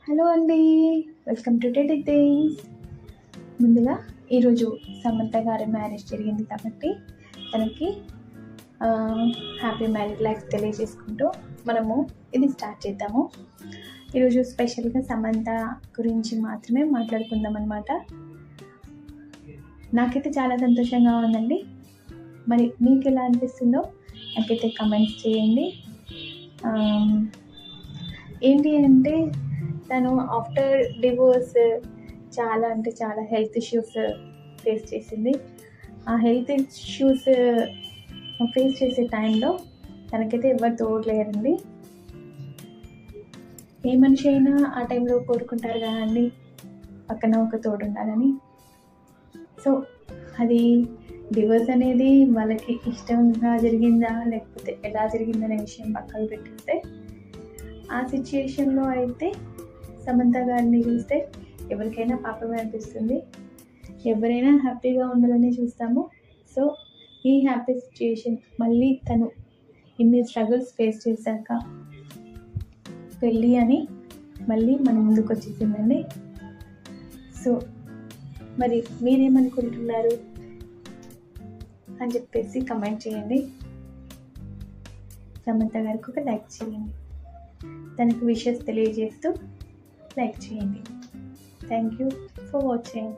Hello అండి. Welcome to tech things. ముందుగా ఈరోజు సమంత గారి మ్యారేజ్ జరిగింది కాబట్టి తనకి హ్యాపీ మ్యారేజ్ లైఫ్ తెలియజేసుకుంటూ మనము ఇది స్టార్ట్ చేద్దాము. ఈరోజు స్పెషల్గా సమంత గురించి మాత్రమే మాట్లాడుకుందాం అన్నమాట. నాకైతే చాలా సంతోషంగా ఉందండి. మరి మీకు ఎలా అనిపిస్తుందో నాకైతే కమెంట్స్ చేయండి. ఏంటి అంటే తను ఆఫ్టర్ డివోర్స్ చాలా అంటే చాలా హెల్త్ ఇష్యూస్ ఫేస్ చేసింది. ఆ హెల్త్ ఇష్యూస్ ఫేస్ చేసే టైంలో తనకైతే ఎవరు తోడలేరండి. ఏ మనిషి అయినా ఆ టైంలో కోరుకుంటారు కదండి పక్కన ఒక తోడు ఉండాలని. సో అది డివోర్స్ అనేది వాళ్ళకి ఇష్టంగా జరిగిందా లేకపోతే ఎలా జరిగిందనే విషయం పక్కన పెట్టిస్తే, ఆ సిచ్యుయేషన్లో అయితే సమంత గారిని చూస్తే ఎవరికైనా పాపమే అనిపిస్తుంది. ఎవరైనా హ్యాపీగా ఉండాలని చూస్తాము. సో ఈ హ్యాపీ సిచ్యుయేషన్ మళ్ళీ తను ఇన్ని స్ట్రగుల్స్ ఫేస్ చేశాక పెళ్ళి అని మళ్ళీ మన ముందుకు వచ్చేసిందండి. సో మరి మీరేమనుకుంటున్నారు అని చెప్పేసి కమెంట్ చేయండి. సమంత గారికి ఒక లైక్ చేయండి. తనకు విషెస్ తెలియజేస్తూ లైక్ చేయండి. Thank you for watching.